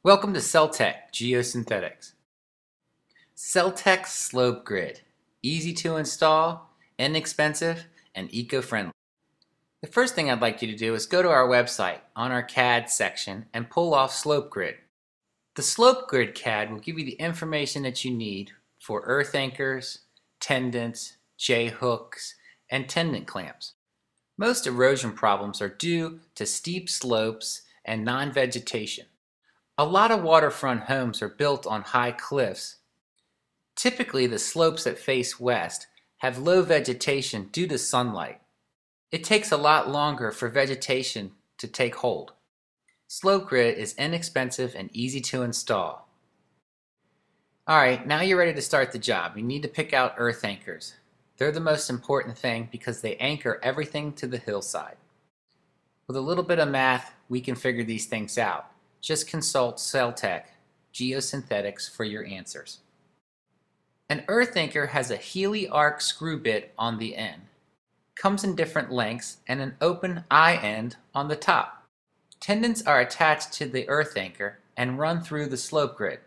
Welcome to Celtech Geosynthetics. Celtech Slope Grid. Easy to install, inexpensive, and eco-friendly. The first thing I'd like you to do is go to our website on our CAD section and pull off Slope Grid. The Slope Grid CAD will give you the information that you need for earth anchors, tendons, J-hooks, and tendon clamps. Most erosion problems are due to steep slopes and non-vegetation. A lot of waterfront homes are built on high cliffs. Typically, the slopes that face west have low vegetation due to sunlight. It takes a lot longer for vegetation to take hold. Slope Grid is inexpensive and easy to install. Alright, now you're ready to start the job. You need to pick out earth anchors. They're the most important thing because they anchor everything to the hillside. With a little bit of math, we can figure these things out. Just consult Celtech Geosynthetics for your answers. An earth anchor has a Healy arc screw bit on the end. Comes in different lengths and an open eye end on the top. Tendons are attached to the earth anchor and run through the slope grid.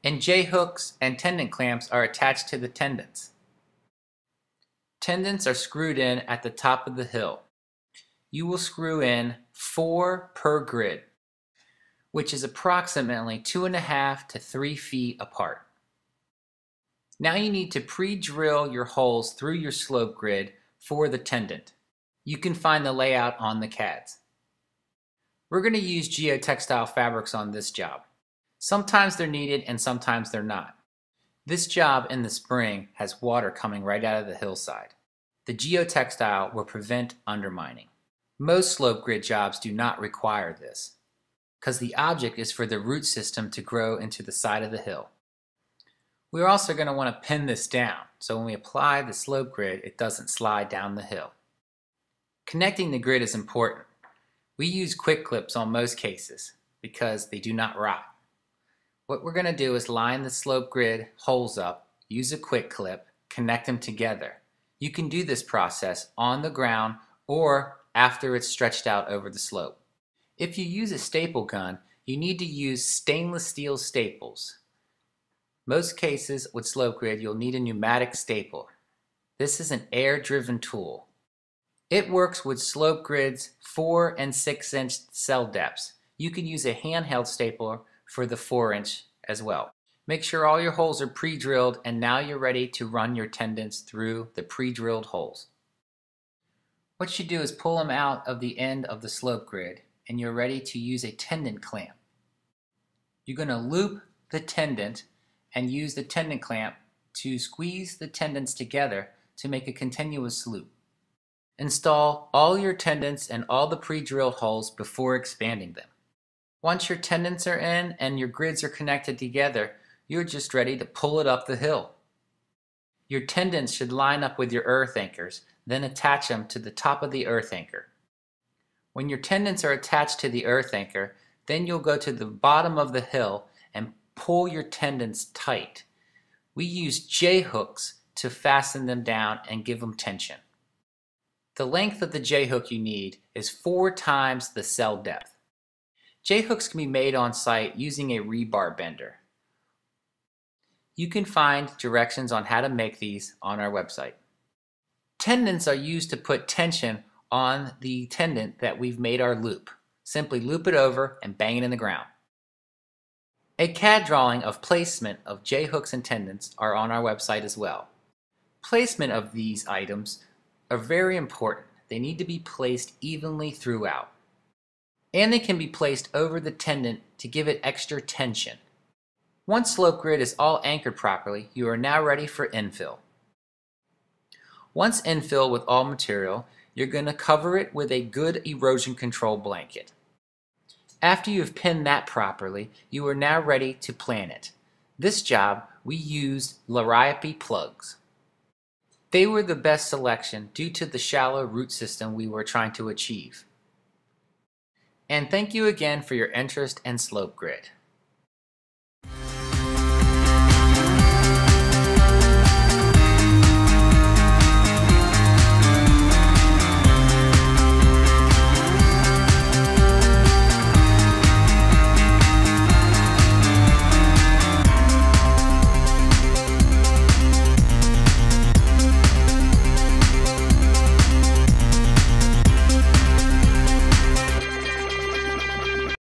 And J-hooks and tendon clamps are attached to the tendons. Tendons are screwed in at the top of the hill. You will screw in 4 per grid, which is approximately 2.5 to 3 feet apart. Now you need to pre-drill your holes through your slope grid for the tendon. You can find the layout on the CADs. We're going to use geotextile fabrics on this job. Sometimes they're needed and sometimes they're not. This job in the spring has water coming right out of the hillside. The geotextile will prevent undermining. Most slope grid jobs do not require this, because the object is for the root system to grow into the side of the hill. We're also going to want to pin this down, so when we apply the slope grid, it doesn't slide down the hill. Connecting the grid is important. We use quick clips on most cases because they do not rot. What we're going to do is line the slope grid holes up, use a quick clip, connect them together. You can do this process on the ground or after it's stretched out over the slope. If you use a staple gun, you need to use stainless steel staples. Most cases with slope grid, you'll need a pneumatic staple. This is an air-driven tool. It works with slope grids 4 and 6 inch cell depths. You can use a handheld stapler for the 4-inch as well. Make sure all your holes are pre-drilled, and now you're ready to run your tendons through the pre-drilled holes. What you do is pull them out of the end of the slope grid, and you're ready to use a tendon clamp. You're going to loop the tendon and use the tendon clamp to squeeze the tendons together to make a continuous loop. Install all your tendons and all the pre-drilled holes before expanding them. Once your tendons are in and your grids are connected together, you're just ready to pull it up the hill. Your tendons should line up with your earth anchors, then attach them to the top of the earth anchor. When your tendons are attached to the earth anchor, then you'll go to the bottom of the hill and pull your tendons tight. We use J-hooks to fasten them down and give them tension. The length of the J-hook you need is 4 times the cell depth. J-hooks can be made on site using a rebar bender. You can find directions on how to make these on our website. Tendons are used to put tension on the tendon that we've made our loop. Simply loop it over and bang it in the ground. A CAD drawing of placement of J-hooks and tendons are on our website as well. Placement of these items are very important. They need to be placed evenly throughout. And they can be placed over the tendon to give it extra tension. Once slope grid is all anchored properly, you are now ready for infill. Once infill with all material, you're going to cover it with a good erosion control blanket. After you've pinned that properly, you are now ready to plan it. This job, we used Liriape plugs. They were the best selection due to the shallow root system we were trying to achieve. And thank you again for your interest in slope grid.